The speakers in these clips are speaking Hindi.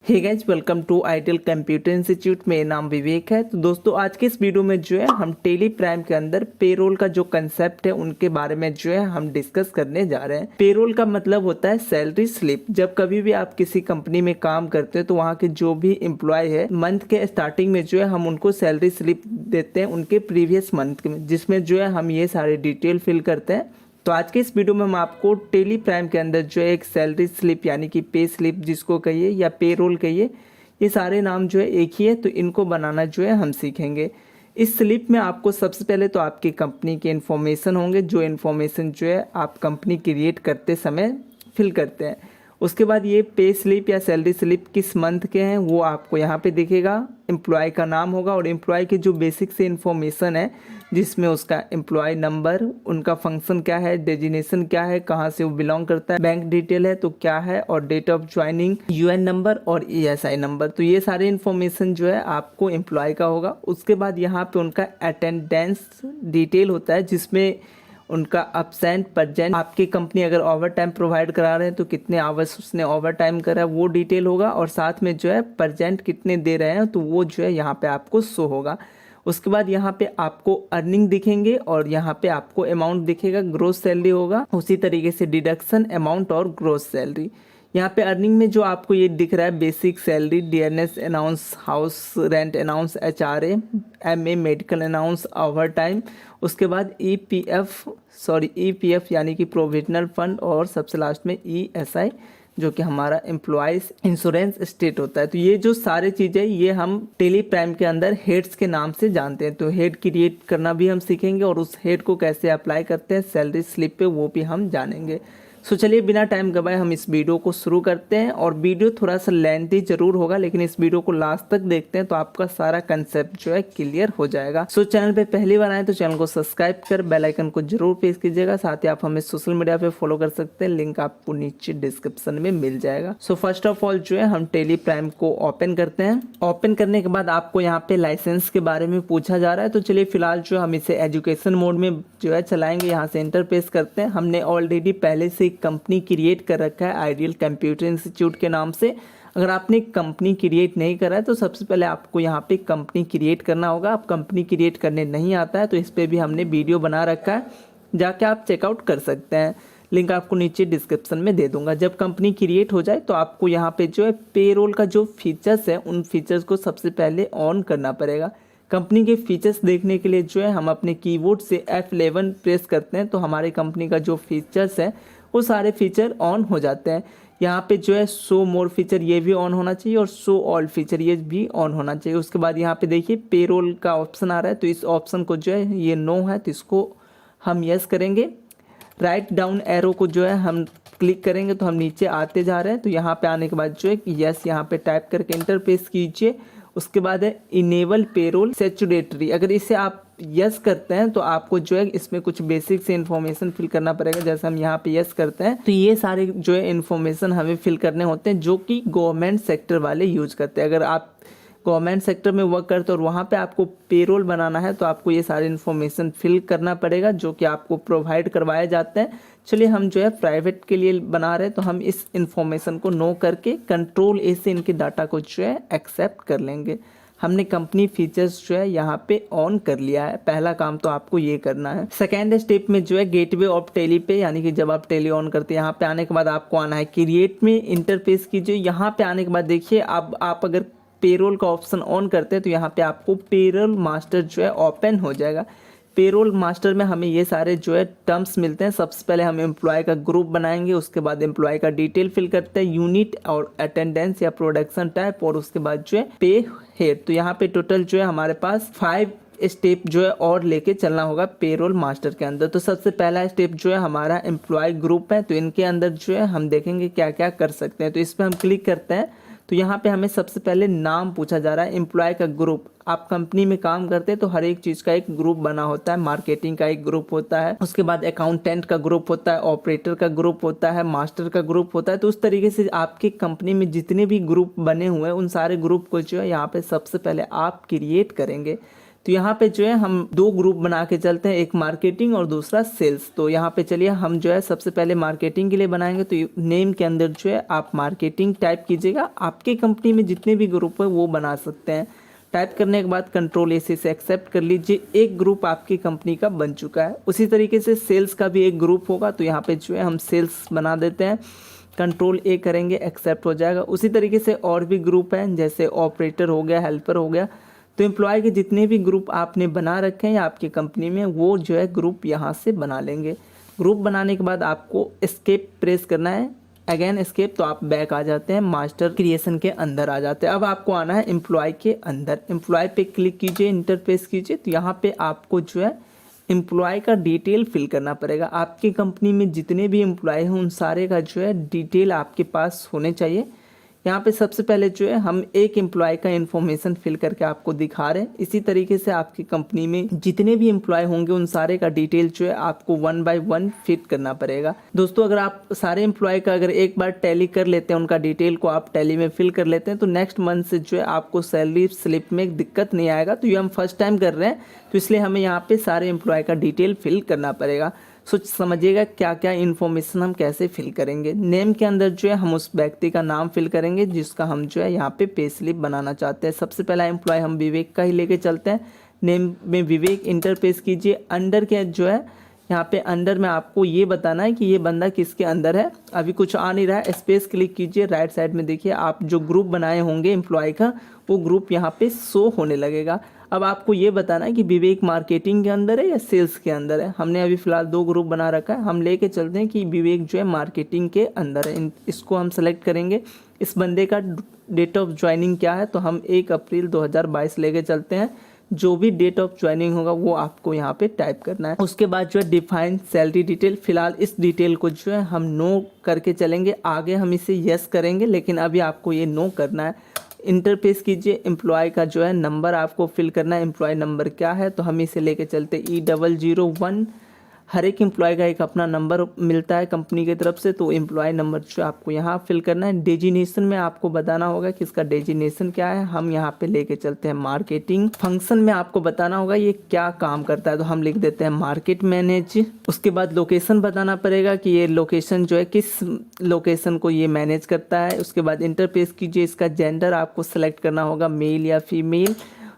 Hey guys, welcome to ideal computer institute. मेरा नाम विवेक है। तो दोस्तों, आज के इस वीडियो में जो है हम टेली प्राइम के अंदर पेरोल का जो कंसेप्ट है उनके बारे में जो है हम डिस्कस करने जा रहे हैं। पेरोल का मतलब होता है सैलरी स्लिप। जब कभी भी आप किसी कंपनी में काम करते हैं तो वहाँ के जो भी एम्प्लॉय है मंथ के स्टार्टिंग में जो है हम उनको सैलरी स्लिप देते हैं उनके प्रीवियस मंथ में, जिसमें जो है हम ये सारे डिटेल फिल करते हैं। तो आज के इस वीडियो में हम आपको टेली प्राइम के अंदर जो है एक सैलरी स्लिप यानी कि पे स्लिप जिसको कहिए या पे रोल कहिए, ये सारे नाम जो है एक ही है, तो इनको बनाना जो है हम सीखेंगे। इस स्लिप में आपको सबसे पहले तो आपकी कंपनी के इन्फॉर्मेशन होंगे, जो इन्फॉर्मेशन जो है आप कंपनी क्रिएट करते समय फिल करते हैं। उसके बाद ये पे स्लिप या सैलरी स्लिप किस मंथ के हैं वो आपको यहाँ पे दिखेगा। एम्प्लॉय का नाम होगा और एम्प्लॉय की जो बेसिक से इन्फॉर्मेशन है, जिसमें उसका एम्प्लॉय नंबर, उनका फंक्शन क्या है, डेजिनेशन क्या है, कहाँ से वो बिलोंग करता है, बैंक डिटेल है तो क्या है, और date of joining, UAN number और ईएसआई नंबर। तो ये सारे इन्फॉर्मेशन जो है आपको एम्प्लॉय का होगा। उसके बाद यहाँ पे उनका अटेंडेंस डिटेल होता है, जिसमें उनका अब्सेंट, प्रेजेंट, आपकी कंपनी अगर ओवर टाइम प्रोवाइड करा रहे हैं तो कितने आवर्स उसने ओवर टाइम करा है वो डिटेल होगा, और साथ में जो है प्रेजेंट कितने दे रहे हैं तो वो जो है यहाँ पे आपको शो होगा। उसके बाद यहाँ पे आपको अर्निंग दिखेंगे और यहाँ पे आपको अमाउंट दिखेगा, ग्रोस सैलरी होगा। उसी तरीके से डिडक्शन अमाउंट और ग्रोस सैलरी। यहाँ पे अर्निंग में जो आपको ये दिख रहा है, basic salary, DNS announce, house rent announce, HRA, MA, medical announce, over time. उसके बाद ईपीएफ यानी कि प्रोविजनल फंड, और सबसे लास्ट में ईएसआई जो कि हमारा एम्प्लॉयज इंश्योरेंस स्टेट होता है। तो ये जो सारी चीज़ें ये हम टेली प्राइम के अंदर हेड्स के नाम से जानते हैं। तो हेड क्रिएट करना भी हम सीखेंगे और उस हेड को कैसे अप्लाई करते हैं सैलरी स्लिप पे वो भी हम जानेंगे। सो चलिए बिना टाइम गवाए हम इस वीडियो को शुरू करते हैं। और वीडियो थोड़ा सा लेंथी जरूर होगा, लेकिन इस वीडियो को लास्ट तक देखते हैं तो आपका सारा कंसेप्ट जो है क्लियर हो जाएगा। सो चैनल पे पहली बार आए तो चैनल को सब्सक्राइब कर बेल आइकन को जरूर प्रेस कीजिएगा। साथ ही आप हमें सोशल मीडिया पे फॉलो कर सकते हैं, लिंक आपको नीचे डिस्क्रिप्शन में मिल जाएगा। सो फर्स्ट ऑफ ऑल जो है हम टेली प्राइम को ओपन करते हैं। ओपन करने के बाद आपको यहाँ पे लाइसेंस के बारे में पूछा जा रहा है, तो चलिए फिलहाल जो हम इसे एजुकेशन मोड में जो है चलाएंगे। यहाँ से एंटर प्रेस करते हैं। हमने ऑलरेडी पहले से कंपनी क्रिएट कर रखा है आइडियल कंप्यूटर इंस्टीट्यूट के नाम से। अगर आपने कंपनी क्रिएट नहीं करा है तो सबसे पहले आपको यहाँ पे कंपनी क्रिएट करना होगा। आप कंपनी क्रिएट करने नहीं आता है तो इस पे भी हमने वीडियो बना रखा है, जाके आप चेकआउट कर सकते हैं। लिंक आपको नीचे डिस्क्रिप्शन में दे दूंगा। जब कंपनी क्रिएट हो जाए तो आपको यहाँ पे जो है पेरोल का जो फीचर्स है उन फीचर्स को सबसे पहले ऑन करना पड़ेगा। कंपनी के फीचर्स देखने के लिए जो है हम अपने कीबोर्ड से F11 प्रेस करते हैं तो हमारी कंपनी का जो फीचर्स है वो सारे फीचर ऑन हो जाते हैं। यहाँ पे जो है शो मोर फीचर ये भी ऑन होना चाहिए और शो ऑल फीचर ये भी ऑन होना चाहिए। उसके बाद यहाँ पे देखिए पेरोल का ऑप्शन आ रहा है, तो इस ऑप्शन को जो है ये नो है तो इसको हम यस करेंगे। राइट डाउन एरो को जो है हम क्लिक करेंगे तो हम नीचे आते जा रहे हैं। तो यहाँ पे आने के बाद जो है यस यहाँ पे टाइप करके इंटर प्रेस कीजिए। उसके बाद है इनेबल पेरोल सैचुरेटरी। अगर इसे आप यस करते हैं तो आपको जो है इसमें कुछ बेसिक से इन्फॉर्मेशन फिल करना पड़ेगा। जैसे हम यहाँ पे यस करते हैं तो ये सारे जो है इन्फॉर्मेशन हमें फिल करने होते हैं जो कि गवर्नमेंट सेक्टर वाले यूज करते हैं। अगर आप गवर्नमेंट सेक्टर में वर्क करते हो और वहाँ पे आपको पेरोल बनाना है तो आपको ये सारे इन्फॉर्मेशन फिल करना पड़ेगा जो कि आपको प्रोवाइड करवाए जाते हैं। चलिए हम जो है प्राइवेट के लिए बना रहे हैं तो हम इस इन्फॉर्मेशन को नो करके कंट्रोल ए से इनके डाटा को जो है एक्सेप्ट कर लेंगे। हमने कंपनी फीचर्स जो है यहाँ पे ऑन कर लिया है। पहला काम तो आपको ये करना है। सेकेंड स्टेप में जो है गेटवे ऑफ टेली पे, यानी कि जब आप टेली ऑन करते हैं यहाँ पे आने के बाद आपको आना है क्रिएट में, इंटरफेस कीजिए। यहाँ पे आने के बाद देखिए अब आप अगर पेरोल का ऑप्शन ऑन करते हैं तो यहाँ पे आपको पेरोल मास्टर जो है ओपन हो जाएगा। पेरोल मास्टर में हमें ये सारे जो है टर्म्स मिलते हैं। सबसे पहले हम एम्प्लॉय का ग्रुप बनाएंगे, उसके बाद एम्प्लॉय का डिटेल फिल करते हैं, यूनिट और अटेंडेंस या प्रोडक्शन टाइप, और उसके बाद जो है पे हेड। तो यहाँ पे टोटल जो है हमारे पास 5 स्टेप जो है और लेके चलना होगा पेरोल मास्टर के अंदर। तो सबसे पहला स्टेप जो है हमारा एम्प्लॉय ग्रुप है, तो इनके अंदर जो है हम देखेंगे क्या क्या कर सकते हैं। तो इस पर हम क्लिक करते हैं तो यहाँ पे हमें सबसे पहले नाम पूछा जा रहा है। एम्प्लॉय का ग्रुप, आप कंपनी में काम करते हैं तो हर एक चीज़ का एक ग्रुप बना होता है। मार्केटिंग का एक ग्रुप होता है, उसके बाद अकाउंटेंट का ग्रुप होता है, ऑपरेटर का ग्रुप होता है, मास्टर का ग्रुप होता है। तो उस तरीके से आपकी कंपनी में जितने भी ग्रुप बने हुए हैं उन सारे ग्रुप को जो है यहाँ पे सबसे पहले आप क्रिएट करेंगे। तो यहाँ पे जो है हम 2 ग्रुप बना के चलते हैं, एक मार्केटिंग और दूसरा सेल्स। तो यहाँ पे चलिए हम जो है सबसे पहले मार्केटिंग के लिए बनाएंगे। तो नेम के अंदर जो है आप मार्केटिंग टाइप कीजिएगा। आपके कंपनी में जितने भी ग्रुप है वो बना सकते हैं। टाइप करने के बाद कंट्रोल AC से एक्सेप्ट कर लीजिए, एक ग्रुप आपकी कंपनी का बन चुका है। उसी तरीके से सेल्स का भी एक ग्रुप होगा, तो यहाँ पे जो है हम सेल्स बना देते हैं, कंट्रोल A करेंगे, एक्सेप्ट हो जाएगा। उसी तरीके से और भी ग्रुप हैं, जैसे ऑपरेटर हो गया, हेल्पर हो गया। तो एम्प्लॉय के जितने भी ग्रुप आपने बना रखे हैं या आपकी कंपनी में, वो जो है ग्रुप यहाँ से बना लेंगे। ग्रुप बनाने के बाद आपको एस्केप प्रेस करना है, अगेन एस्केप, तो आप बैक आ जाते हैं, मास्टर क्रिएशन के अंदर आ जाते हैं। अब आपको आना है एम्प्लॉय के अंदर, एम्प्लॉय पे क्लिक कीजिए, इंटरफेस कीजिए। तो यहाँ पे आपको जो है एम्प्लॉय का डिटेल फिल करना पड़ेगा। आपकी कंपनी में जितने भी एम्प्लॉय हैं उन सारे का जो है डिटेल आपके पास होने चाहिए। यहाँ पे सबसे पहले जो है हम एक एम्प्लॉय का इन्फॉर्मेशन फिल करके आपको दिखा रहे हैं। इसी तरीके से आपकी कंपनी में जितने भी एम्प्लॉय होंगे उन सारे का डिटेल जो है आपको 1 बाय 1 फिट करना पड़ेगा। दोस्तों, अगर आप सारे एम्प्लॉय का अगर एक बार टैली कर लेते हैं, उनका डिटेल को आप टैली में फिल कर लेते हैं, तो नेक्स्ट मंथ से जो है आपको सैलरी स्लिप में दिक्कत नहीं आएगा। तो ये हम फर्स्ट टाइम कर रहे हैं, तो इसलिए हमें यहाँ पे सारे एम्प्लॉय का डिटेल फिल करना पड़ेगा। सोच समझिएगा क्या क्या इन्फॉर्मेशन हम कैसे फिल करेंगे। नेम के अंदर जो है हम उस व्यक्ति का नाम फिल करेंगे जिसका हम जो है यहाँ पे पे स्लिप बनाना चाहते हैं। सबसे पहला एम्प्लॉय हम विवेक का ही लेके चलते हैं। नेम में विवेक इंटरपेस कीजिए। अंडर के जो है यहाँ पे अंडर में आपको ये बताना है कि ये बंदा किसके अंदर है। अभी कुछ आ नहीं रहा है, स्पेस क्लिक कीजिए। राइट साइड में देखिए आप जो ग्रुप बनाए होंगे एम्प्लॉय का, वो ग्रुप यहाँ पे शो होने लगेगा। अब आपको ये बताना है कि विवेक मार्केटिंग के अंदर है या सेल्स के अंदर है। हमने अभी फिलहाल 2 ग्रुप बना रखा है, हम लेके चलते हैं कि विवेक जो है मार्केटिंग के अंदर है। इसको हम सेलेक्ट करेंगे। इस बंदे का डेट ऑफ ज्वाइनिंग क्या है, तो हम 1 अप्रैल 2022 लेके चलते हैं। जो भी डेट ऑफ ज्वाइनिंग होगा वो आपको यहाँ पे टाइप करना है। उसके बाद जो है डिफाइन सैलरी डिटेल, फिलहाल इस डिटेल को जो है हम नो करके चलेंगे। आगे हम इसे यस करेंगे, लेकिन अभी आपको ये नो करना है। इंटरफेस कीजिए। एम्प्लॉय का जो है नंबर आपको फिल करना है। एम्प्लॉय नंबर क्या है, तो हम इसे लेके चलते E001। हर एक एम्प्लॉय का एक अपना नंबर मिलता है कंपनी की तरफ से, तो एम्प्लॉय नंबर जो आपको यहाँ फिल करना है। डेजिनेशन में आपको बताना होगा कि इसका डेजिनेशन क्या है। हम यहाँ पे लेके चलते हैं मार्केटिंग। फंक्शन में आपको बताना होगा ये क्या काम करता है, तो हम लिख देते हैं मार्केट मैनेज। उसके बाद लोकेशन बताना पड़ेगा कि ये लोकेशन जो है किस लोकेशन को ये मैनेज करता है। उसके बाद इंटरफेस कीजिए। इसका जेंडर आपको सेलेक्ट करना होगा, मेल या फीमेल।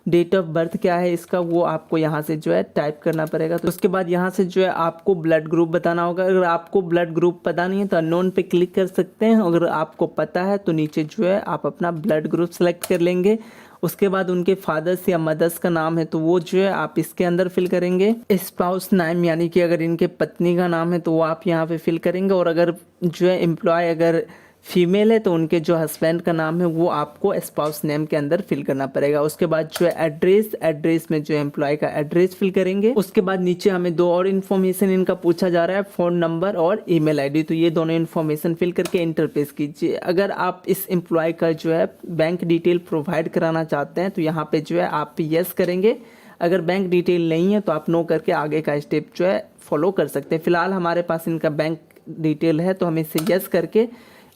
डेट ऑफ बर्थ क्या है इसका, वो आपको यहाँ से जो है टाइप करना पड़ेगा। तो उसके बाद यहाँ से जो है आपको ब्लड ग्रुप बताना होगा। अगर आपको ब्लड ग्रुप पता नहीं है तो अननोन पे क्लिक कर सकते हैं। अगर आपको पता है तो नीचे जो है आप अपना ब्लड ग्रुप सेलेक्ट कर लेंगे। उसके बाद उनके फादर्स या मदर्स का नाम है तो वो जो है आप इसके अंदर फिल करेंगे। स्पाउस नाम यानी कि अगर इनके पत्नी का नाम है तो वो आप यहाँ पे फिल करेंगे। और अगर जो है एम्प्लॉय अगर फीमेल है तो उनके जो हस्बैंड का नाम है वो आपको स्पाउस नेम के अंदर फिल करना पड़ेगा। उसके बाद जो है एड्रेस में जो एम्प्लॉय का एड्रेस फिल करेंगे। उसके बाद नीचे हमें 2 और इन्फॉर्मेशन इनका पूछा जा रहा है, फ़ोन नंबर और ईमेल आईडी। तो ये दोनों इन्फॉर्मेशन फिल करके इंटरफेस कीजिए। अगर आप इस एम्प्लॉय का जो है बैंक डिटेल प्रोवाइड कराना चाहते हैं तो यहाँ पे जो है आप यस करेंगे। अगर बैंक डिटेल नहीं है तो आप नो करके आगे का स्टेप जो है फॉलो कर सकते हैं। फिलहाल हमारे पास इनका बैंक डिटेल है तो हमें इसे यस करके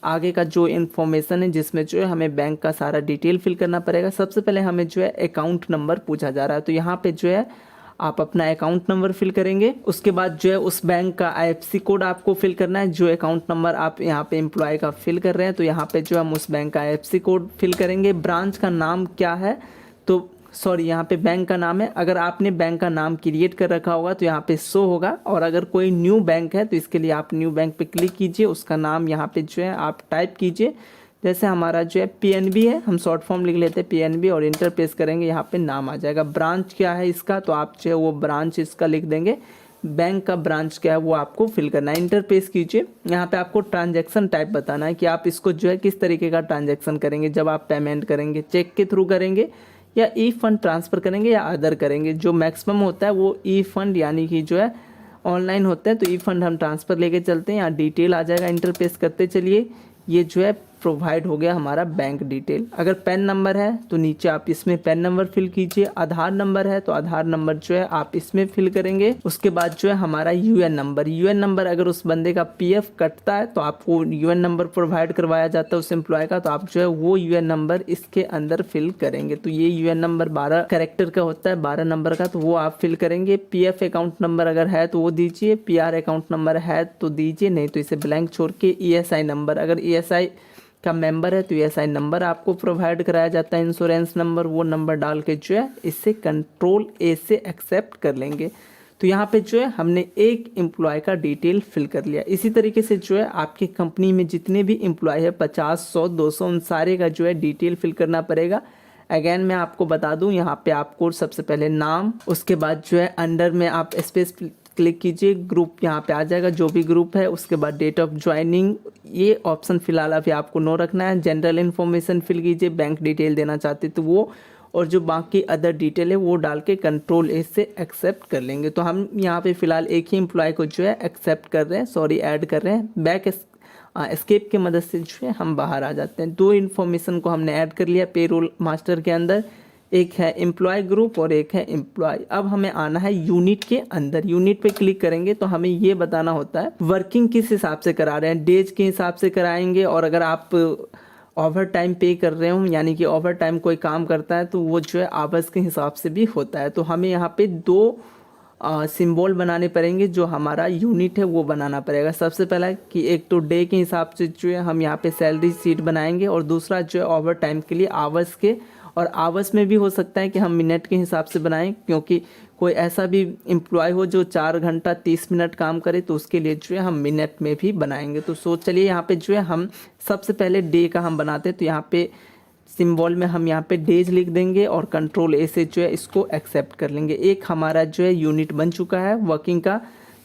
आगे का जो इन्फॉर्मेशन है जिसमें जो है हमें बैंक का सारा डिटेल फिल करना पड़ेगा। सबसे पहले हमें जो है अकाउंट नंबर पूछा जा रहा है, तो यहाँ पे जो है आप अपना अकाउंट नंबर फिल करेंगे। उसके बाद जो है उस बैंक का IFSC कोड आपको फिल करना है। जो अकाउंट नंबर आप यहाँ पे एम्प्लॉय का फिल कर रहे हैं तो यहाँ पे जो हम उस बैंक का IFSC कोड फिल करेंगे। ब्रांच का नाम क्या है, तो सॉरी यहाँ पे बैंक का नाम है। अगर आपने बैंक का नाम क्रिएट कर रखा होगा तो यहाँ पे शो होगा। और अगर कोई न्यू बैंक है तो इसके लिए आप न्यू बैंक पे क्लिक कीजिए। उसका नाम यहाँ पे जो है आप टाइप कीजिए। जैसे हमारा जो है PNB है, हम शॉर्ट फॉर्म लिख लेते हैं PNB और इंटरप्रेस करेंगे, यहाँ पे नाम आ जाएगा। ब्रांच क्या है इसका, तो आप जो है वो ब्रांच इसका लिख देंगे। बैंक का ब्रांच क्या है वो आपको फिल करना है। इंटरफेस कीजिए। यहाँ पे आपको ट्रांजैक्शन टाइप बताना है कि आप इसको जो है किस तरीके का ट्रांजैक्शन करेंगे। जब आप पेमेंट करेंगे चेक के थ्रू करेंगे या ई फंड ट्रांसफ़र करेंगे या अदर करेंगे। जो मैक्सिमम होता है वो ई फंड यानी कि जो है ऑनलाइन होता है, तो ई फंड हम ट्रांसफ़र लेके चलते हैं। यहाँ डिटेल आ जाएगा, इंटरफेस करते चलिए। ये जो है प्रोवाइड हो गया हमारा बैंक डिटेल। अगर पैन नंबर है तो नीचे आप इसमें पैन नंबर फिल कीजिए, आधार नंबर है तो आधार नंबर जो है आप इसमें फिल करेंगे। उसके बाद जो है हमारा यूएन नंबर, अगर उस बंदे का पीएफ कटता है तो आपको यूएन नंबर प्रोवाइड करवाया जाता है उस एम्प्लॉय का, तो आप जो है वो यूएन नंबर इसके अंदर फिल करेंगे। तो ये यूएन नंबर 12 कैरेक्टर का होता है, 12 नंबर का, तो वो आप फिल करेंगे। पीएफ अकाउंट नंबर अगर है तो वो दीजिए, पीआर अकाउंट नंबर है तो दीजिए, नहीं तो इसे ब्लैंक छोड़ के ईएसआई नंबर, अगर ईएसआई का मेंबर है तो ईएसआई नंबर आपको प्रोवाइड कराया जाता है, इंश्योरेंस नंबर, वो नंबर डाल के जो है इससे कंट्रोल ए से एक्सेप्ट कर लेंगे। तो यहाँ पे जो है हमने एक एम्प्लॉय का डिटेल फिल कर लिया। इसी तरीके से जो है आपकी कंपनी में जितने भी एम्प्लॉय है 50, 100, 200 उन सारे का जो है डिटेल फिल करना पड़ेगा। अगेन मैं आपको बता दूं, यहाँ पे आपको सबसे पहले नाम, उसके बाद जो है अंडर में आप स्पेस क्लिक कीजिए, ग्रुप यहाँ पे आ जाएगा जो भी ग्रुप है, उसके बाद डेट ऑफ ज्वाइनिंग, ये ऑप्शन फिलहाल अभी आपको नो रखना है। जनरल इन्फॉर्मेशन फिल कीजिए, बैंक डिटेल देना चाहते तो वो, और जो बाकी अदर डिटेल है वो डाल के कंट्रोल ए से एक्सेप्ट कर लेंगे। तो हम यहाँ पे फिलहाल एक ही एम्प्लॉय को जो है एक्सेप्ट कर रहे हैं, सॉरी ऐड कर रहे हैं। बैक एस्केप की मदद से जो है हम बाहर आ जाते हैं। दो इन्फॉर्मेशन को हमने ऐड कर लिया पेरोल मास्टर के अंदर, एक है एम्प्लॉय ग्रुप और एक है एम्प्लॉय। अब हमें आना है यूनिट के अंदर, यूनिट पे क्लिक करेंगे तो हमें ये बताना होता है वर्किंग किस हिसाब से करा रहे हैं, डेज के हिसाब से कराएंगे, और अगर आप ओवर टाइम पे कर रहे हो यानी कि ओवर टाइम कोई काम करता है तो वो जो है आवर्स के हिसाब से भी होता है। तो हमें यहाँ पे दो सिंबल बनाने पड़ेंगे, जो हमारा यूनिट है वो बनाना पड़ेगा। सबसे पहला कि एक तो डे के हिसाब से जो है हम यहाँ पे सैलरी शीट बनाएंगे, और दूसरा जो है ओवर टाइम के लिए आवर्स के, और आवर्स में भी हो सकता है कि हम मिनट के हिसाब से बनाएं, क्योंकि कोई ऐसा भी एम्प्लॉय हो जो 4 घंटा 30 मिनट काम करे तो उसके लिए जो है हम मिनट में भी बनाएंगे। तो चलिए यहाँ पे जो है हम सबसे पहले डे का हम बनाते हैं। तो यहाँ पे सिंबल में हम यहाँ पे डेज लिख देंगे और कंट्रोल ए से जो है इसको एक्सेप्ट कर लेंगे। एक हमारा जो है यूनिट बन चुका है वर्किंग का,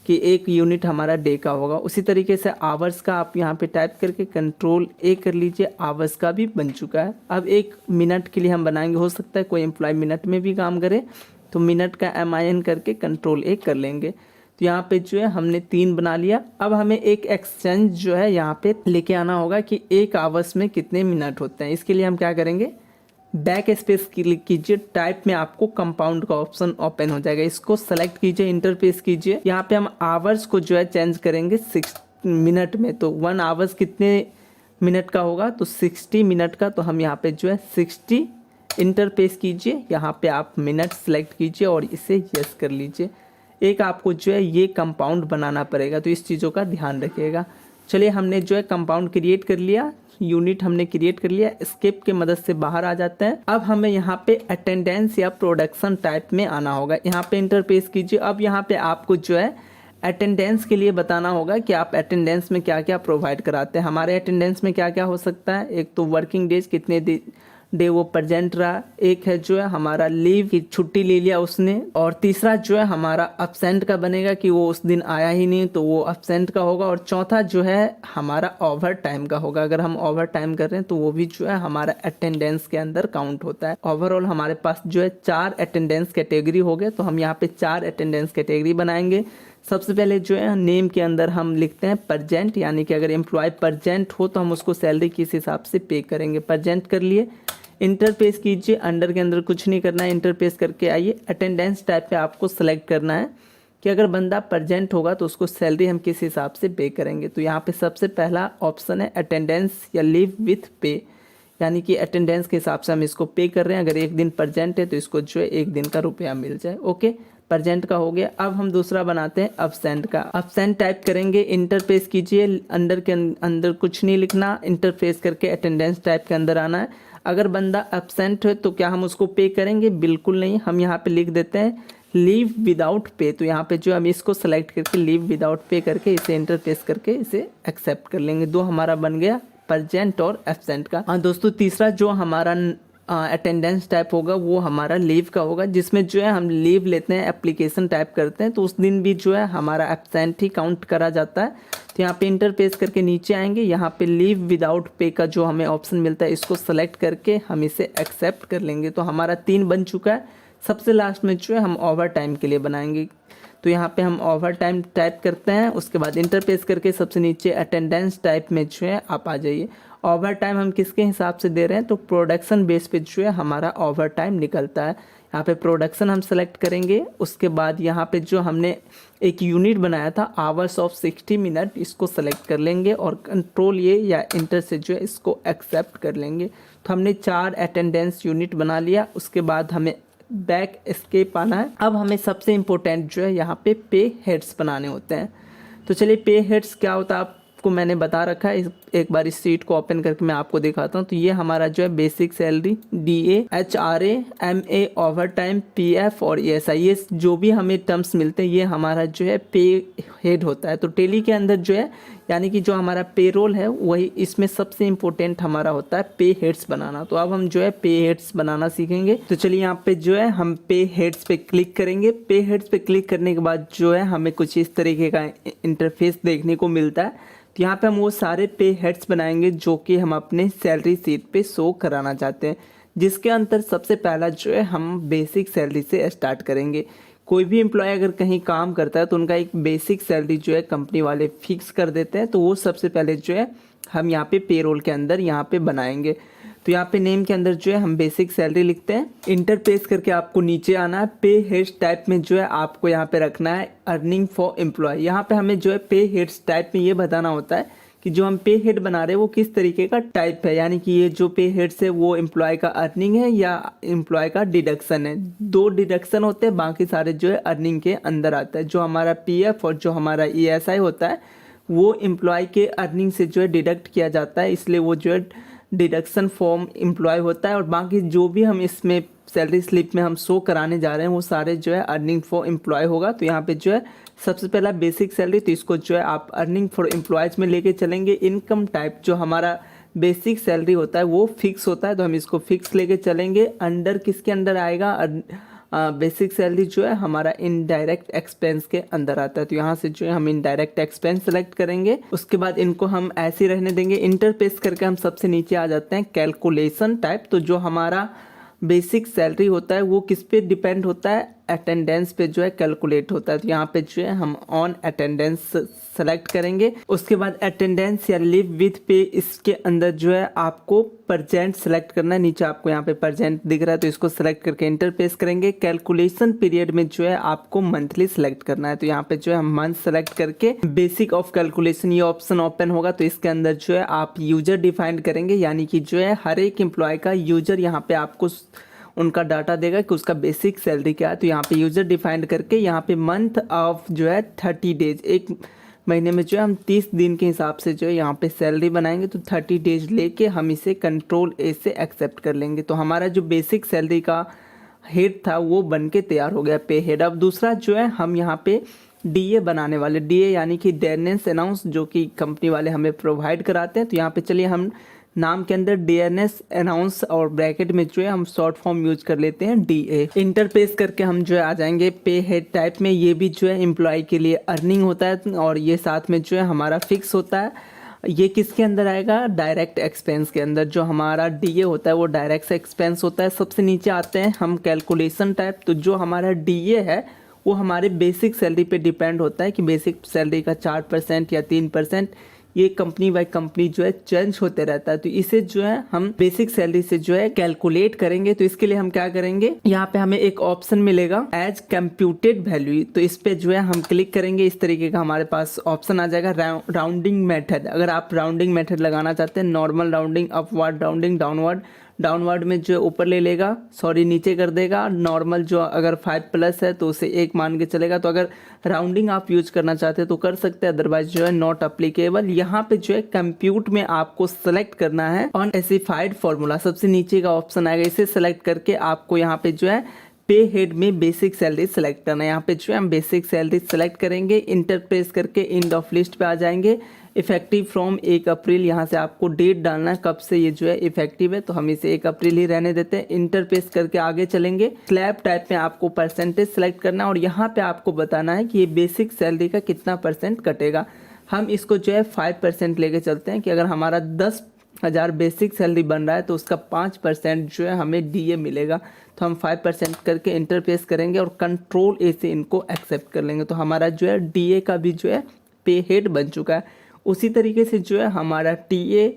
कि एक यूनिट हमारा डे का होगा। उसी तरीके से आवर्स का आप यहाँ पे टाइप करके कंट्रोल ए कर लीजिए, आवर्स का भी बन चुका है। अब एक मिनट के लिए हम बनाएंगे, हो सकता है कोई एम्प्लॉय मिनट में भी काम करे तो मिनट का MIN करके कंट्रोल ए कर लेंगे। तो यहाँ पे जो है हमने 3 बना लिया। अब हमें एक एक्सचेंज जो है यहाँ पे लेके आना होगा कि एक आवर्स में कितने मिनट होते हैं। इसके लिए हम क्या करेंगे, बैक स्पेस क्लिक कीजिए, टाइप में आपको कंपाउंड का ऑप्शन ओपन हो जाएगा, इसको सेलेक्ट कीजिए, इंटरफेस कीजिए। यहाँ पे हम आवर्स को जो है चेंज करेंगे 6 मिनट में। तो 1 आवर्स कितने मिनट का होगा, तो 60 मिनट का। तो हम यहाँ पे जो है 60 इंटरफेस कीजिए, यहाँ पे आप मिनट सेलेक्ट कीजिए और इसे यस कर लीजिए। एक आपको जो है ये कंपाउंड बनाना पड़ेगा, तो इस चीज़ों का ध्यान रखिएगा। चलिए हमने जो है कंपाउंड क्रिएट कर लिया, यूनिट हमने क्रिएट कर लिया, एस्केप के मदद से बाहर आ जाते हैं। अब हमें यहाँ पे अटेंडेंस या प्रोडक्शन टाइप में आना होगा, यहाँ पे इंटरफेस कीजिए। अब यहाँ पे आपको जो है अटेंडेंस के लिए बताना होगा कि आप अटेंडेंस में क्या क्या प्रोवाइड कराते हैं। हमारे अटेंडेंस में क्या क्या हो सकता है, एक तो वर्किंग डेज कितने डे वो प्रेजेंट रहा, एक है जो है हमारा लीव की छुट्टी ले लिया उसने, और तीसरा जो है हमारा अब्सेंट का बनेगा कि वो उस दिन आया ही नहीं तो वो अब्सेंट का होगा, और चौथा जो है हमारा ओवर टाइम का होगा। अगर हम ओवर टाइम कर रहे हैं तो वो भी जो है हमारा अटेंडेंस के अंदर काउंट होता है। ओवरऑल हमारे पास जो है 4 अटेंडेंस कैटेगरी हो गए। तो हम यहाँ पे 4 अटेंडेंस कैटेगरी बनाएंगे। सबसे पहले जो है नेम के अंदर हम लिखते हैं प्रेजेंट, यानी कि अगर एम्प्लॉय प्रेजेंट हो तो हम उसको सैलरी किस हिसाब से पे करेंगे, प्रेजेंट कर लिए। इंटरफेस कीजिए, अंडर के अंदर कुछ नहीं करना है, इंटरफेस करके आइए। अटेंडेंस टाइप पे आपको सेलेक्ट करना है कि अगर बंदा प्रेजेंट होगा तो उसको सैलरी हम किस हिसाब से पे करेंगे। तो यहाँ पे सबसे पहला ऑप्शन है अटेंडेंस या लीव विथ पे, यानी कि अटेंडेंस के हिसाब से हम इसको पे कर रहे हैं। अगर एक दिन प्रेजेंट है तो इसको जो है 1 दिन का रुपया मिल जाए। ओके, प्रेजेंट का हो गया। अब हम दूसरा बनाते हैं अब्सेंट का। अब्सेंट टाइप करेंगे, इंटरफेस कीजिए, अंडर के अंदर कुछ नहीं लिखना, इंटरफेस करके अटेंडेंस टाइप के अंदर आना है। अगर बंदा एब्सेंट है तो क्या हम उसको पे करेंगे, बिल्कुल नहीं। हम यहाँ पे लिख देते हैं लीव विदाउट पे। तो यहाँ पे जो हम इसको सेलेक्ट करके लीव विदाउट पे करके इसे इंटरफेस करके इसे एक्सेप्ट कर लेंगे। 2 हमारा बन गया प्रेजेंट और एब्सेंट का। हाँ दोस्तों, तीसरा जो हमारा अटेंडेंस टाइप होगा वो हमारा लीव का होगा, जिसमें जो है हम लीव लेते हैं, एप्लीकेशन टाइप करते हैं, तो उस दिन भी जो है हमारा एब्सेंट ही काउंट करा जाता है। तो यहाँ पे इंटरफेस करके नीचे आएंगे, यहाँ पे लीव विदाउट पे का जो हमें ऑप्शन मिलता है इसको सेलेक्ट करके हम इसे एक्सेप्ट कर लेंगे। तो हमारा 3 बन चुका है। सबसे लास्ट में जो है हम ओवर टाइम के लिए बनाएंगे। तो यहाँ पे हम ओवर टाइम टाइप करते हैं, उसके बाद इंटरफेस करके सबसे नीचे अटेंडेंस टाइप में जो है आप आ जाइए। ओवर टाइम हम किसके हिसाब से दे रहे हैं, तो प्रोडक्शन बेस पे जो है हमारा ओवर टाइम निकलता है। यहाँ पे प्रोडक्शन हम सेलेक्ट करेंगे, उसके बाद यहाँ पे जो हमने एक यूनिट बनाया था आवर्स ऑफ 60 मिनट, इसको सेलेक्ट कर लेंगे और कंट्रोल ये या इंटर से जो है इसको एक्सेप्ट कर लेंगे। तो हमने 4 अटेंडेंस यूनिट बना लिया। उसके बाद हमें बैक एस्केप आना है। अब हमें सबसे इम्पोर्टेंट जो है यहाँ पे हेड्स बनाने होते हैं। तो चलिए पे हेड्स क्या होता है आपको मैंने बता रखा है। एक बार इस शीट को ओपन करके मैं आपको दिखाता हूँ। तो ये हमारा जो है basic salary, DA, HRA, MA, over time, PF और ESI, ये जो भी हमें टर्म्स मिलते हैं ये हमारा जो है पे हेड होता है। तो टेली के अंदर जो है यानी कि जो हमारा पेरोल है वही इसमें सबसे इम्पोर्टेंट हमारा होता है पे हेड्स बनाना। तो अब हम जो है पे हेड्स बनाना सीखेंगे। तो चलिए यहाँ पे जो है हम पे हेड्स पे क्लिक करेंगे। पे हेड्स पे क्लिक करने के बाद जो है हमें कुछ इस तरीके का इंटरफेस देखने को मिलता है। तो यहाँ पे हम वो सारे पे हेड्स बनाएंगे जो कि हम अपने सैलरी शीट पे शो कराना चाहते हैं, जिसके अंदर सबसे पहला जो है हम बेसिक सैलरी से स्टार्ट करेंगे। कोई भी एम्प्लॉय अगर कहीं काम करता है तो उनका एक बेसिक सैलरी जो है कंपनी वाले फिक्स कर देते हैं। तो वो सबसे पहले जो है हम यहाँ पे पेरोल के अंदर यहाँ पे बनाएंगे। तो यहाँ पे नेम के अंदर जो है हम बेसिक सैलरी लिखते हैं। इंटरपेस करके आपको नीचे आना है। पे हेड्स टाइप में जो है आपको यहाँ पे रखना है अर्निंग फॉर एम्प्लॉय। यहाँ पे हमें जो है पे हेड्स टाइप में ये बताना होता है कि जो हम पे हेड बना रहे हैं वो किस तरीके का टाइप है, यानी कि ये जो पे हेड्स है वो एम्प्लॉय का अर्निंग है या एम्प्लॉय का डिडक्शन है। 2 डिडक्शन होते हैं, बाकी सारे जो है अर्निंग के अंदर आता है। जो हमारा PF और जो हमारा ESI होता है वो एम्प्लॉय के अर्निंग से जो है डिडक्ट किया जाता है, इसलिए वो जो है डिडक्शन फॉर्म एम्प्लॉय होता है। और बाकी जो भी हम इसमें सैलरी स्लिप में हम शो कराने जा रहे हैं वो सारे जो है अर्निंग फॉर एम्प्लॉय होगा। तो यहाँ पे जो है सबसे पहला बेसिक सैलरी, तो इसको जो है आप अर्निंग फॉर एम्प्लॉयज में लेके चलेंगे। इनकम टाइप जो हमारा बेसिक सैलरी होता है वो फिक्स होता है, तो हम इसको फिक्स लेके चलेंगे। अंडर किसके अंदर आएगा, बेसिक सैलरी जो है हमारा इनडायरेक्ट एक्सपेंस के अंदर आता है। तो यहाँ से जो है हम इनडायरेक्ट एक्सपेंस सेलेक्ट करेंगे। उसके बाद इनको हम ऐसे ही रहने देंगे। इंटरपेस करके हम सबसे नीचे आ जाते हैं कैलकुलेशन टाइप। तो जो हमारा बेसिक सैलरी होता है वो किस पे डिपेंड होता है, अटेंडेंस पे जो है कैलकुलेट होता है। तो यहाँ पे जो है हम ऑन अटेंडेंस सेलेक्ट करेंगे। उसके बाद अटेंडेंस या लिव विथ पे, इसके अंदर जो है आपको परसेंट सेलेक्ट करना है। नीचे आपको यहाँ पे परसेंट दिख रहा है तो इसको सेलेक्ट करके इंटरपेस करेंगे। कैलकुलेशन पीरियड में जो है आपको मंथली सेलेक्ट करना है। तो यहाँ पे जो है हम मंथ सेलेक्ट करके बेसिक ऑफ कैलकुलेशन ये ऑप्शन ओपन होगा। तो इसके अंदर जो है आप यूजर डिफाइन करेंगे, यानी कि जो है हर एक एम्प्लॉय का यूजर यहाँ पे आपको उनका डाटा देगा कि उसका बेसिक सैलरी क्या है। तो यहाँ पे यूजर डिफाइंड करके यहाँ पे मंथ ऑफ जो है 30 डेज, एक महीने में जो है हम 30 दिन के हिसाब से जो है यहाँ पे सैलरी बनाएंगे। तो 30 डेज लेके हम इसे कंट्रोल A से एक्सेप्ट कर लेंगे। तो हमारा जो बेसिक सैलरी का हेड था वो बन के तैयार हो गया, पे हेड। अब दूसरा जो है हम यहाँ पे DA बनाने वाले, DA यानी कि डेयरनेस अनाउंस, जो कि कंपनी वाले हमें प्रोवाइड कराते हैं। तो यहाँ पे चलिए हम नाम के अंदर डेयरनेस अनाउंस और ब्रैकेट में जो है हम शॉर्ट फॉर्म यूज कर लेते हैं DA। इंटरपेस करके हम जो है आ जाएंगे पे हेड टाइप में। ये भी जो है एम्प्लॉय के लिए अर्निंग होता है और ये साथ में जो है हमारा फिक्स होता है। ये किसके अंदर आएगा, डायरेक्ट एक्सपेंस के अंदर। जो हमारा DA होता है वो डायरेक्ट एक्सपेंस होता है। सबसे नीचे आते हैं हम कैलकुलेशन टाइप। तो जो हमारा DA है वो हमारे बेसिक सैलरी पे डिपेंड होता है कि बेसिक सैलरी का 4% या 3%, ये कंपनी बाय कंपनी जो है चेंज होते रहता है। तो इसे जो है हम बेसिक सैलरी से जो है कैलकुलेट करेंगे। तो इसके लिए हम क्या करेंगे, यहाँ पे हमें एक ऑप्शन मिलेगा एज कंप्यूटेड वैल्यू। तो इस पे जो है हम क्लिक करेंगे, इस तरीके का हमारे पास ऑप्शन आ जाएगा राउंडिंग मेथड। अगर आप राउंडिंग मेथड लगाना चाहते हैं, normal rounding, upward rounding, downward में जो ऊपर ले लेगा, सॉरी नीचे कर देगा। नॉर्मल जो अगर 5+ है तो उसे 1 मान के चलेगा। तो अगर राउंडिंग आप यूज करना चाहते हैं तो कर सकते हैं, अदरवाइज जो है नॉट अप्लीकेबल। यहाँ पे जो है कंप्यूट में आपको सेलेक्ट करना है ऑन स्पेसिफाइड फॉर्मूला, सबसे नीचे का ऑप्शन आएगा। इसे सेलेक्ट करके आपको यहाँ पे जो है पे हेड में बेसिक सैलरी सेलेक्ट करना है। यहाँ पे जो है हम बेसिक सैलरी सेलेक्ट करेंगे। इंटरप्रेस करके एंड ऑफ लिस्ट पे आ जाएंगे। इफेक्टिव फ्रॉम 1 अप्रैल, यहाँ से आपको डेट डालना है कब से ये जो है इफेक्टिव है। तो हम इसे 1 अप्रैल ही रहने देते हैं। इंटरप्रेस करके आगे चलेंगे। स्लैब टाइप में आपको परसेंटेज सेलेक्ट करना है और यहाँ पे आपको बताना है कि ये बेसिक सैलरी का कितना % कटेगा। हम इसको जो है 5% लेके चलते हैं कि अगर हमारा 10,000 बेसिक सैलरी बन रहा है तो उसका 5% जो है हमें DA मिलेगा। तो हम 5% करके इंटरप्रेस करेंगे और कंट्रोल A से इनको एक्सेप्ट कर लेंगे। तो हमारा जो है DA का भी जो है पे हेड बन चुका है। उसी तरीके से जो है हमारा TA,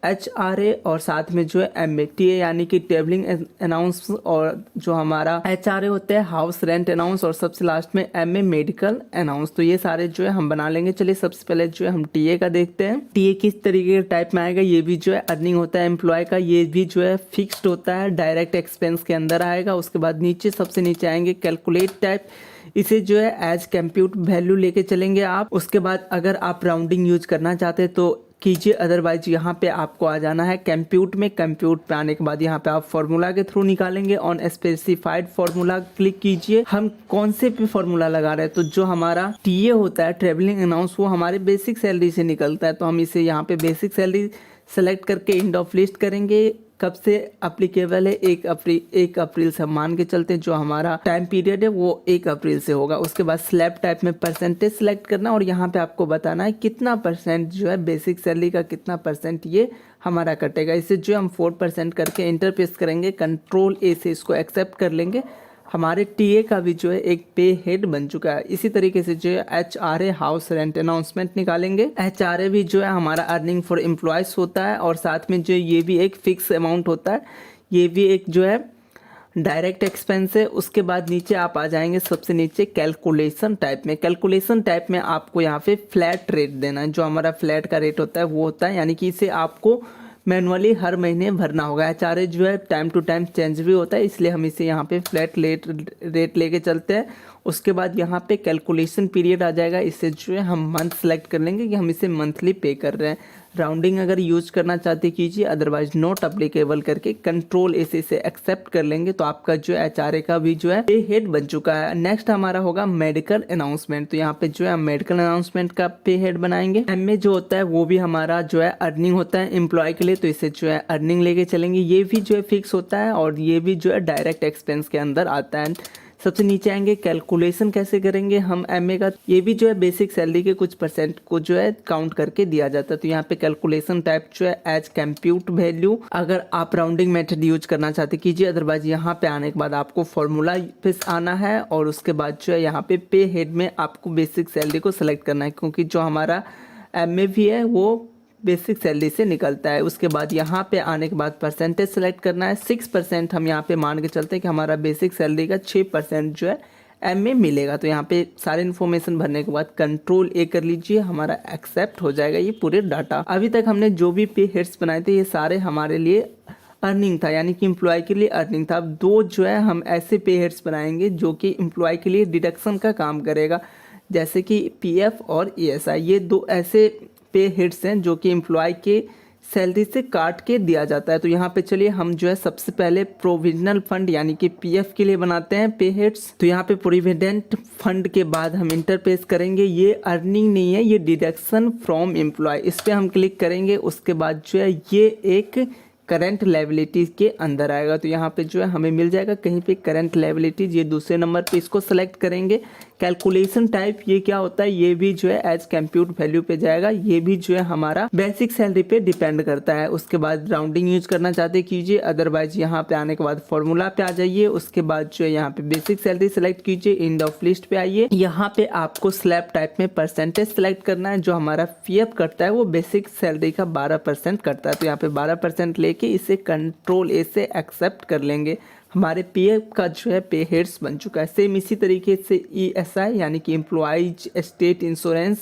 HRA और साथ में जो है MA TA यानी कि टेबलिंग अनाउंस, और जो हमारा HRA होता है हाउस रेंट अनाउंस, और सबसे लास्ट में MA मेडिकल अनाउंस। तो ये सारे जो है हम बना लेंगे। चलिए सबसे पहले जो है हम TA का देखते हैं। TA किस तरीके के टाइप में आएगा, ये भी जो है अर्निंग होता है एम्प्लॉय का, ये भी जो है फिक्स्ड होता है, डायरेक्ट एक्सपेंस के अंदर आएगा। उसके बाद नीचे सबसे नीचे आएंगे कैलकुलेट टाइप, इसे जो है एज कंप्यूट वैल्यू लेके चलेंगे आप। उसके बाद अगर आप राउंडिंग यूज करना चाहते हैं तो कीजिए, अदरवाइज यहाँ पे आपको आ जाना है कंप्यूट में। कंप्यूट पे आने के बाद यहाँ पे आप फार्मूला के थ्रू निकालेंगे। ऑन स्पेसिफाइड फार्मूला क्लिक कीजिए। हम कौन से पे फार्मूला लगा रहे हैं, तो जो हमारा टीए होता है ट्रेवलिंग अनाउंस, वो हमारे बेसिक सैलरी से निकलता है। तो हम इसे यहाँ पे बेसिक सैलरी सेलेक्ट करके एंड ऑफ लिस्ट करेंगे। कब से अप्लीकेबल है, 1 अप्रैल से हम मान के चलते हैं। जो हमारा टाइम पीरियड है वो 1 अप्रैल से होगा। उसके बाद स्लैब टाइप में परसेंटेज सेलेक्ट करना, और यहाँ पे आपको बताना है कितना परसेंट जो है बेसिक सैलरी का कितना परसेंट ये हमारा कटेगा। इसे जो हम 4% करके इंटर प्रेस करेंगे, कंट्रोल A से इसको एक्सेप्ट कर लेंगे। हमारे टीए का भी जो है एक पे हेड बन चुका है। इसी तरीके से जो है HRA हाउस रेंट अनाउंसमेंट निकालेंगे। HRA भी जो है हमारा अर्निंग फॉर एम्प्लॉयज होता है, और साथ में जो ये भी एक फिक्स अमाउंट होता है, ये भी एक जो है डायरेक्ट एक्सपेंस है। उसके बाद नीचे आप आ जाएंगे सबसे नीचे कैलकुलेशन टाइप में। कैलकुलेशन टाइप में आपको यहाँ पे फ्लैट रेट देना है। जो हमारा फ्लैट का रेट होता है वो होता है, यानी कि इसे आपको मैनुअली हर महीने भरना होगा। HRA जो है टाइम टू टाइम चेंज भी होता है, इसलिए हम इसे यहाँ पे फ्लैट रेट लेके चलते हैं। उसके बाद यहाँ पे कैलकुलेशन पीरियड आ जाएगा। इससे जो है हम मंथ सेलेक्ट कर लेंगे कि हम इसे मंथली पे कर रहे हैं। राउंडिंग अगर यूज करना चाहते कीजिए, अदरवाइज नॉट अप्लीकेबल करके कंट्रोल A से इसे एक्सेप्ट कर लेंगे। तो आपका जो है HRA का भी जो है पे हेड बन चुका है। नेक्स्ट हमारा होगा मेडिकल अनाउंसमेंट। तो यहाँ पे जो है हम मेडिकल अनाउंसमेंट का पे हेड बनाएंगे। MA जो होता है वो भी हमारा जो है अर्निंग होता है एम्प्लॉय के लिए, तो इसे जो है अर्निंग लेके चलेंगे। ये भी जो है फिक्स होता है, और ये भी जो है डायरेक्ट एक्सपेंस के अंदर आता है। सबसे नीचे आएंगे कैलकुलेशन कैसे करेंगे हम MA का, ये भी जो है बेसिक सैलरी के कुछ परसेंट को जो है काउंट करके दिया जाता है। तो यहाँ पे कैलकुलेशन टाइप जो है एज कंप्यूट वैल्यू, अगर आप राउंडिंग मेथड यूज करना चाहते कीजिए, अदरवाइज यहाँ पे आने के बाद आपको फॉर्मूला पे आना है, और उसके बाद जो है यहाँ पे हेड में आपको बेसिक सैलरी को सिलेक्ट करना है, क्योंकि जो हमारा MA भी है वो बेसिक सैलरी से निकलता है। उसके बाद यहाँ पे आने के बाद परसेंटेज सेलेक्ट करना है। 6% हम यहाँ पे मान के चलते हैं कि हमारा बेसिक सैलरी का 6% जो है MA मिलेगा। तो यहाँ पे सारे इन्फॉर्मेशन भरने के बाद कंट्रोल A कर लीजिए, हमारा एक्सेप्ट हो जाएगा ये पूरे डाटा। अभी तक हमने जो भी पे हेड्स बनाए थे ये सारे हमारे लिए अर्निंग था, यानी कि एम्प्लॉय के लिए अर्निंग था। अब 2 जो है हम ऐसे पे हेड्स बनाएंगे जो कि एम्प्लॉय के लिए डिडक्शन का काम करेगा, जैसे कि PF और ESI। ये 2 ऐसे पे हेड्स हैं जो कि एम्प्लॉय के सैलरी से काट के दिया जाता है। तो यहाँ पे चलिए हम जो है सबसे पहले प्रोविजनल फंड यानी कि PF के लिए बनाते हैं पे हेड्स। तो यहाँ पे प्रोविडेंट फंड के बाद हम इंटरप्रेस करेंगे। ये अर्निंग नहीं है, ये डिडक्शन फ्रॉम एम्प्लॉय, इस पर हम क्लिक करेंगे। उसके बाद जो है ये एक करंट लायबिलिटीज के अंदर आएगा। तो यहाँ पे जो है हमें मिल जाएगा कहीं पे करंट लायबिलिटीज, ये दूसरे नंबर पे इसको सेलेक्ट करेंगे। कैलकुलेशन टाइप ये क्या होता है, ये भी जो है एज कंप्यूट वैल्यू पे जाएगा। ये भी जो है हमारा बेसिक सैलरी पे डिपेंड करता है। उसके बाद राउंडिंग यूज करना चाहते कीजिए, अदरवाइज यहाँ पे आने के बाद फॉर्मूला पे आ जाइए। उसके बाद जो है यहाँ पे बेसिक सैलरी सेलेक्ट कीजिए, एंड ऑफ लिस्ट पे आइए। यहाँ पे आपको स्लैब टाइप में परसेंटेज सेलेक्ट करना है। जो हमारा PF करता है वो बेसिक सैलरी का 12% करता है। तो यहाँ पे 12% लेके इसे कंट्रोल A से एक्सेप्ट कर लेंगे। हमारे PF का जो है पे हेड्स बन चुका है। सेम इसी तरीके से ESI यानी कि एम्प्लॉइज स्टेट इंश्योरेंस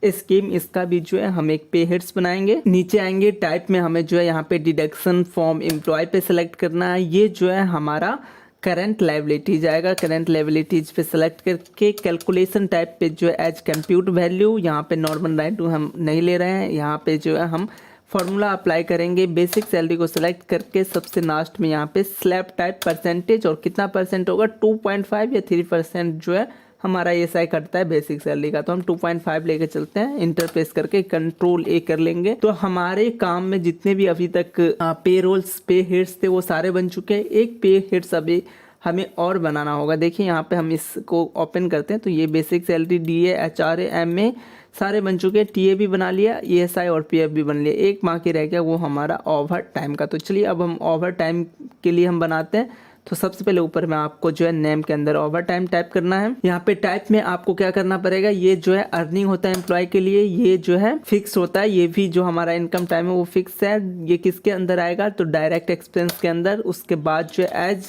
स्कीम, इसका भी जो है हम एक पे हेड्स बनाएंगे। नीचे आएंगे टाइप में, हमें जो है यहाँ पे डिडक्शन फ्रॉम एम्प्लॉय पे सेलेक्ट करना है। ये जो है हमारा करंट लायबिलिटीज आएगा। करंट लायबिलिटीज पे सेलेक्ट करके कैलकुलेशन टाइप पे जो है एज कंप्यूट वैल्यू, यहाँ पे नॉर्मल राइट हम नहीं ले रहे हैं। यहाँ पे जो है हम फॉर्मूला अप्लाई करेंगे। बेसिक सैलरी को सिलेक्ट करके सबसे लास्ट में यहाँ पे स्लैब टाइप परसेंटेज, और कितना परसेंट होगा 2.5 या 3% जो है हमारा ESI कटता है बेसिक सैलरी का। तो हम 2.5 लेके चलते हैं, इंटर प्रेस करके कंट्रोल A कर लेंगे। तो हमारे काम में जितने भी अभी तक पे रोल्स पे हेड्स थे वो सारे बन चुके हैं। एक पे हेड्स अभी हमें और बनाना होगा। देखिए यहाँ पे हम इसको ओपन करते हैं, तो ये basic salary DA HRA MA सारे बन चुके हैं। TA भी बना लिया, ESI और PF भी बन लिया। एक बाकी रह गया वो हमारा ओवर टाइम का। तो चलिए अब हम ओवर टाइम के लिए हम बनाते हैं। तो सबसे पहले ऊपर में आपको जो है नेम के अंदर ओवर टाइम टाइप करना है। यहाँ पे टाइप में आपको क्या करना पड़ेगा, ये जो है अर्निंग होता है एम्प्लॉय के लिए, ये जो है फिक्स होता है, ये भी जो हमारा इनकम टाइम है वो फिक्स है। ये किसके अंदर आएगा, तो डायरेक्ट एक्सपेंस के अंदर। उसके बाद जो है एज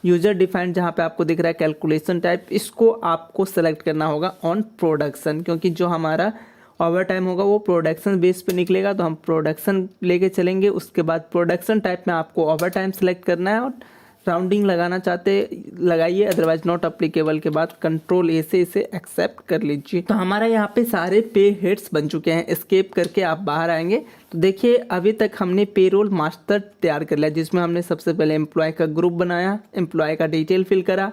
यूजर डिफाइंड, जहाँ पे आपको दिख रहा है कैलकुलेशन टाइप, इसको आपको सेलेक्ट करना होगा ऑन प्रोडक्शन, क्योंकि जो हमारा ओवर टाइम होगा वो प्रोडक्शन बेस पे निकलेगा, तो हम प्रोडक्शन लेके चलेंगे। उसके बाद प्रोडक्शन टाइप में आपको ओवर टाइम सेलेक्ट करना है और राउंडिंग लगाना चाहते लगाइए, अदरवाइज नॉट अप्लीकेबल के बाद कंट्रोल ए से इसे एक्सेप्ट कर लीजिए। तो हमारा यहाँ पे सारे पे हेड्स बन चुके हैं। एस्केप करके आप बाहर आएंगे तो देखिए अभी तक हमने पेरोल मास्टर तैयार कर लिया, जिसमें हमने सबसे पहले एम्प्लॉय का ग्रुप बनाया, एम्प्लॉय का डिटेल फिल करा,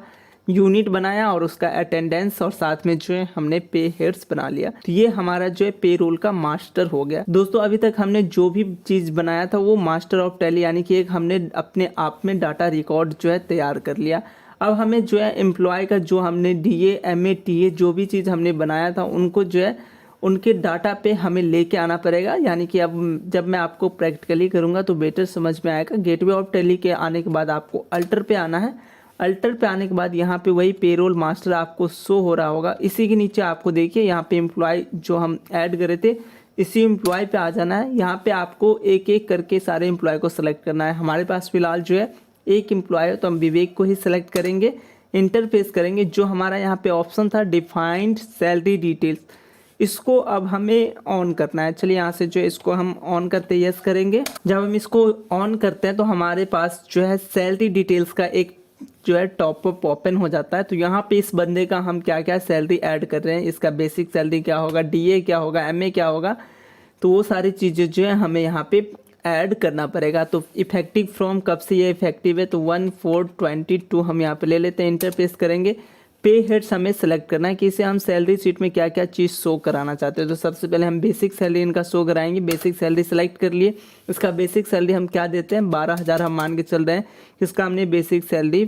यूनिट बनाया और उसका अटेंडेंस, और साथ में जो है हमने पे हेड्स बना लिया। तो ये हमारा जो है पेरोल का मास्टर हो गया। दोस्तों अभी तक हमने जो भी चीज बनाया था वो मास्टर ऑफ टैली यानी कि एक हमने अपने आप में डाटा रिकॉर्ड जो है तैयार कर लिया। अब हमें जो है एम्प्लॉय का जो हमने DA MA TA जो भी चीज़ हमने बनाया था उनको जो है उनके डाटा पे हमें लेके आना पड़ेगा। यानी कि अब जब मैं आपको प्रैक्टिकली करूँगा तो बेटर समझ में आएगा। गेटवे ऑफ टैली के आने के बाद आपको अल्टर पे आना है। अल्टर पे आने के बाद यहाँ पे वही पेरोल मास्टर आपको शो हो रहा होगा। इसी के नीचे आपको देखिए यहाँ पे एम्प्लॉय जो हम ऐड करे थे इसी एम्प्लॉय पे आ जाना है। यहाँ पे आपको एक एक करके सारे एम्प्लॉय को सिलेक्ट करना है। हमारे पास फिलहाल जो है एक एम्प्लॉय है तो हम विवेक को ही सिलेक्ट करेंगे, इंटरफेस करेंगे। जो हमारा यहाँ पे ऑप्शन था डिफाइंड सैलरी डिटेल्स, इसको अब हमें ऑन करना है। चलिए यहाँ से जो है इसको हम ऑन करते यस करेंगे। जब हम इसको ऑन करते हैं तो हमारे पास जो है सैलरी डिटेल्स का एक जो है टॉप अप ओपन हो जाता है। तो यहाँ पे इस बंदे का हम क्या क्या सैलरी ऐड कर रहे हैं, इसका बेसिक सैलरी क्या होगा, DA क्या होगा, MA क्या होगा, तो वो सारी चीज़ें जो है हमें यहाँ पे ऐड करना पड़ेगा। तो इफेक्टिव फ्रॉम कब से ये इफेक्टिव है, तो 1/4/22 हम यहाँ पे ले लेते हैं, इंटरफेस करेंगे। पे हेड्स हमें सेलेक्ट करना है कि इसे हम सैलरी शीट में क्या क्या चीज़ शो कराना चाहते हैं। तो सबसे पहले हम बेसिक सैलरी इनका शो कराएंगे। बेसिक सैलरी सेलेक्ट कर लिए। इसका बेसिक सैलरी हम क्या देते हैं, 12,000 हम मान के चल रहे हैं। इसका हमने बेसिक सैलरी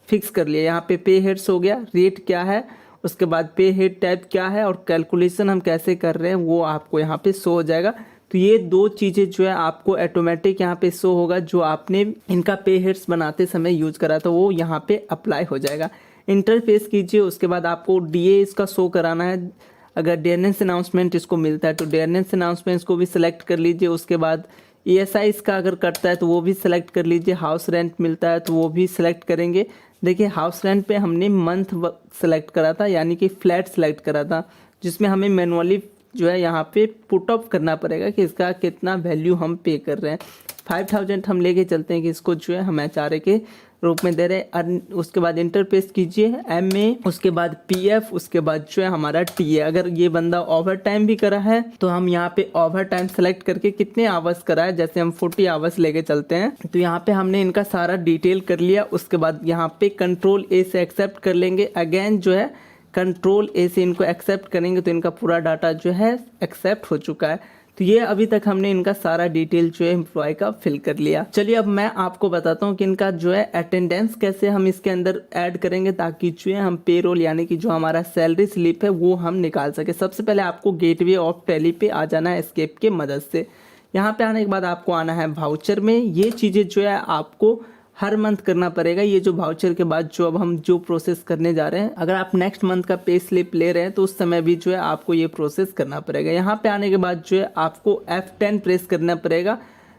फिक्स कर लिया। यहाँ पे हेड्स हो गया, रेट क्या है, उसके बाद पे हेड टाइप क्या है और कैलकुलेशन हम कैसे कर रहे हैं वो आपको यहाँ पे शो हो जाएगा। तो ये दो चीज़ें जो है आपको ऑटोमेटिक यहाँ पे शो होगा। जो आपने इनका पे हेड्स बनाते समय यूज करा था वो यहाँ पे अप्लाई हो जाएगा। इंटरफेस कीजिए। उसके बाद आपको DA इसका शो कराना है। अगर डेयरनेस अनाउंसमेंट इसको मिलता है तो डेयरनेस अनाउंसमेंट को भी सिलेक्ट कर लीजिए। उसके बाद ESI इसका अगर कटता है तो वो भी सिलेक्ट कर लीजिए। हाउस रेंट मिलता है तो वो भी सिलेक्ट करेंगे। देखिए हाउस रेंट पे हमने मंथ सेलेक्ट करा था यानी कि फ्लैट सेलेक्ट करा था, जिसमें हमें मैनुअली जो है यहाँ पे पुट अप करना पड़ेगा कि इसका कितना वैल्यू हम पे कर रहे हैं। 5,000 हम लेके चलते हैं कि इसको जो है हम HRA के रूप में दे रहे हैं। उसके बाद इंटरफेस कीजिए MA, उसके बाद PF, उसके बाद जो है हमारा TA। अगर ये बंदा ओवर टाइम भी करा है तो हम यहाँ पे ओवर टाइम सेलेक्ट करके कितने आवर्स करा है, जैसे हम 40 आवर्स लेके चलते हैं तो यहाँ पे हमने इनका सारा डिटेल कर लिया। उसके बाद यहाँ पे कंट्रोल A से एक्सेप्ट कर लेंगे। अगेन जो है कंट्रोल A से इनको एक्सेप्ट करेंगे तो इनका पूरा डाटा जो है एक्सेप्ट हो चुका है। तो ये अभी तक हमने इनका सारा डिटेल जो है एम्प्लॉय का फिल कर लिया। चलिए अब मैं आपको बताता हूँ कि इनका जो है अटेंडेंस कैसे हम इसके अंदर ऐड करेंगे ताकि जो है हम पेरोल यानी कि जो हमारा सैलरी स्लिप है वो हम निकाल सके। सबसे पहले आपको गेटवे ऑफ टैली पे आ जाना है एस्केप के मदद से। यहाँ पे आने के बाद आपको आना है वाउचर में। ये चीज़ें जो है आपको हर मंथ करना पड़ेगा। ये जो वाउचर के बाद जो अब हम जो प्रोसेस करने जा रहे हैं, अगर आप नेक्स्ट मंथ का पे स्लिप ले रहे हैं तो उस समय भी जो है आपको ये प्रोसेस करना पड़ेगा। यहाँ पे आने के बाद जो है आपको F10 प्रेस करना पड़ेगा,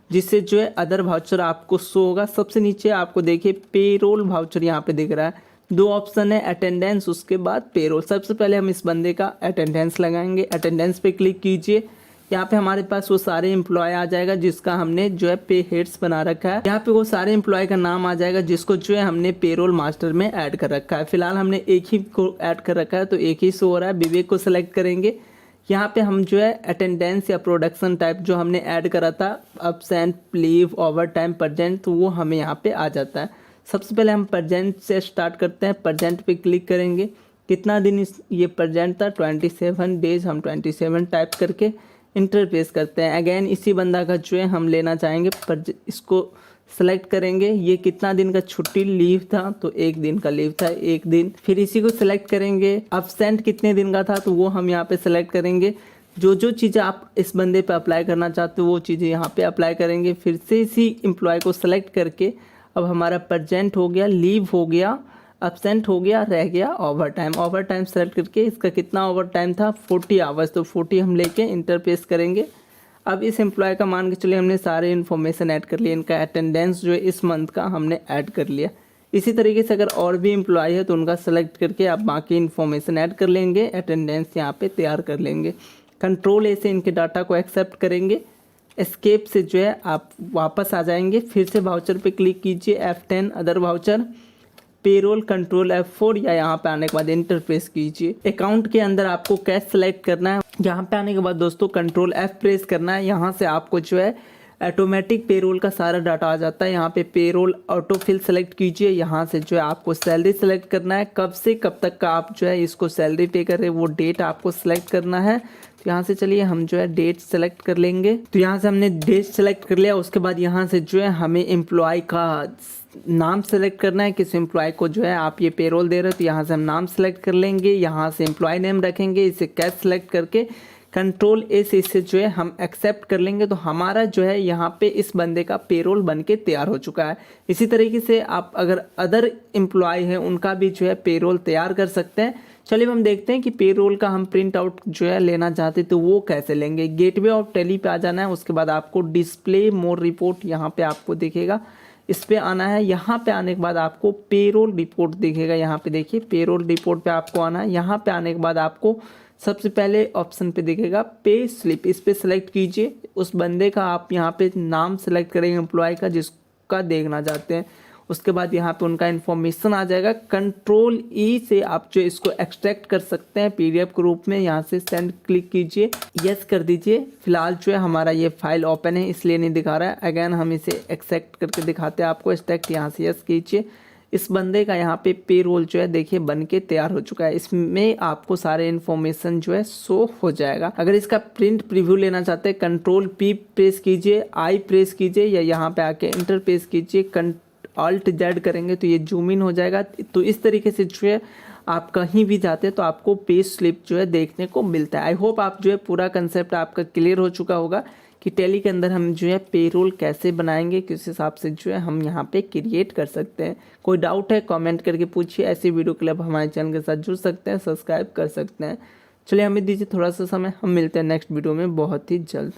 जिससे जो है अदर वाउचर आपको शो होगा। सबसे नीचे आपको देखिए पेरोल वाउचर यहाँ पे दिख रहा है। दो ऑप्शन है, अटेंडेंस उसके बाद पेरोल। सबसे पहले हम इस बंदे का अटेंडेंस लगाएंगे। अटेंडेंस पे क्लिक कीजिए। यहाँ पे हमारे पास वो सारे एम्प्लॉय आ जाएगा जिसका हमने जो है पे हेड्स बना रखा है। यहाँ पे वो सारे एम्प्लॉय का नाम आ जाएगा जिसको जो है हमने पेरोल मास्टर में ऐड कर रखा है। फिलहाल हमने एक ही को ऐड कर रखा है तो एक ही शो हो रहा है। विवेक को सिलेक्ट करेंगे। यहाँ पे हम जो है अटेंडेंस या प्रोडक्शन टाइप जो हमने ऐड करा था, absent, leave, over time, present, तो वो हमें यहाँ पे आ जाता है। सबसे पहले हम प्रेजेंट से स्टार्ट करते हैं। प्रेजेंट पे क्लिक करेंगे। कितना दिन ये प्रेजेंट था, 27 डेज। हम 27 टाइप करके इंटरफेस करते हैं। अगेन इसी बंदा का जो है हम लेना चाहेंगे पर इसको सेलेक्ट करेंगे। ये कितना दिन का छुट्टी लीव था, तो 1 दिन का लीव था, 1 दिन। फिर इसी को सिलेक्ट करेंगे। अब्सेंट कितने दिन का था तो वो हम यहाँ पे सेलेक्ट करेंगे। जो चीज़ें आप इस बंदे पे अप्लाई करना चाहते हो वो चीज़ें यहाँ पे अप्लाई करेंगे। फिर से इसी एम्प्लॉय को सेलेक्ट करके अब हमारा प्रेजेंट हो गया, लीव हो गया, एब्सेंट हो गया, रह गया over time. Over time select करके इसका कितना ओवर टाइम था 40 आवर्स, तो 40 हम लेके इंटर पेस्ट करेंगे। अब इस एम्प्लॉय का मान के चलिए हमने सारे इन्फॉर्मेशन ऐड कर लिया, इनका अटेंडेंस जो है इस मंथ का हमने ऐड कर लिया। इसी तरीके से अगर और भी एम्प्लॉय है तो उनका सेलेक्ट करके आप बाकी इन्फॉर्मेशन ऐड कर लेंगे, अटेंडेंस यहाँ पे तैयार कर लेंगे। कंट्रोल ए से इनके डाटा को एक्सेप्ट करेंगे, एस्केप से जो है आप वापस आ जाएंगे, फिर से वाउचर पे क्लिक कीजिए, F10 other voucher, payroll control F4 या यहाँ पे आने के बाद इंटर प्रेस कीजिए। अकाउंट के अंदर आपको कैश सेलेक्ट करना है, यहाँ पे आने के बाद दोस्तों कंट्रोल F प्रेस करना है। यहाँ से आपको जो है ऑटोमेटिक पेरोल का सारा डाटा आ जाता है। यहाँ पे पेरोल ऑटो फिल सेलेक्ट कीजिए, यहाँ से जो है आपको सैलरी सेलेक्ट करना है, कब से कब तक का आप जो है इसको सैलरी पे कर रहे हैं वो डेट आपको सेलेक्ट करना है। तो यहाँ से चलिए हम जो है डेट सेलेक्ट कर लेंगे। तो यहाँ से हमने डेट सेलेक्ट कर लिया, उसके बाद यहाँ से जो है हमें एम्प्लॉय का नाम सेलेक्ट करना है, किस एम्प्लॉय को जो है आप ये पेरोल दे रहे हो। तो यहाँ से हम नाम सेलेक्ट कर लेंगे, यहाँ से एम्प्लॉय नेम रखेंगे, इसे कैश सेलेक्ट करके कंट्रोल ए से इसे जो है हम एक्सेप्ट कर लेंगे। तो हमारा जो है यहाँ पे इस बंदे का पेरोल बन के तैयार हो चुका है। इसी तरीके से आप अगर अदर एम्प्लॉय हैं उनका भी जो है पेरोल तैयार कर सकते हैं। चलिए हम देखते हैं कि पेरोल का हम प्रिंट आउट जो है लेना चाहते तो वो कैसे लेंगे। गेटवे ऑफ टैली पे आ जाना है, उसके बाद आपको डिस्प्ले मोर रिपोर्ट यहाँ पे आपको दिखेगा, इस पे आना है। यहाँ पे आने के बाद आपको पेरोल रिपोर्ट दिखेगा, यहाँ पे देखिए पेरोल रिपोर्ट पे आपको आना है। यहाँ पे आने के बाद आपको सबसे पहले ऑप्शन पे दिखेगा पे स्लिप, इस पे सेलेक्ट कीजिए। उस बंदे का आप यहाँ पे नाम सेलेक्ट करेंगे एम्प्लॉय का जिसका देखना चाहते हैं, उसके बाद यहाँ पे उनका इन्फॉर्मेशन आ जाएगा। कंट्रोल ई से आप जो इसको एक्सट्रैक्ट कर सकते हैं पीडीएफ के रूप में, यहाँ से सेंड क्लिक कीजिए, यस कर दीजिए। फिलहाल जो है हमारा ये फाइल ओपन है इसलिए नहीं दिखा रहा है। अगेन हम इसे एक्सेप्ट करके दिखाते हैं आपको, एक्सट्रैक्ट यहाँ से यस कीजिए। इस बंदे का यहाँ पे पेरोल जो है देखिए बन के तैयार हो चुका है, इसमें आपको सारे इन्फॉर्मेशन जो है शो हो जाएगा। अगर इसका प्रिंट प्रीव्यू लेना चाहते हैं कंट्रोल पी प्रेस कीजिए, आई प्रेस कीजिए या यहाँ पे आके इंटर प्रेस कीजिए, ऑल्ट जेड करेंगे तो ये जूम इन हो जाएगा। तो इस तरीके से जो है आप कहीं भी जाते हैं तो आपको पे स्लिप जो है देखने को मिलता है। आई होप आप जो है पूरा कंसेप्ट आपका क्लियर हो चुका होगा कि टैली के अंदर हम जो है पेरोल कैसे बनाएंगे, किस हिसाब से जो है हम यहाँ पे क्रिएट कर सकते हैं। कोई डाउट है कमेंट करके पूछिए। ऐसी वीडियो के लिए आप हमारे चैनल के साथ जुड़ सकते हैं, सब्सक्राइब कर सकते हैं। चलिए हमें दीजिए थोड़ा सा समय, हम मिलते हैं नेक्स्ट वीडियो में बहुत ही जल्द।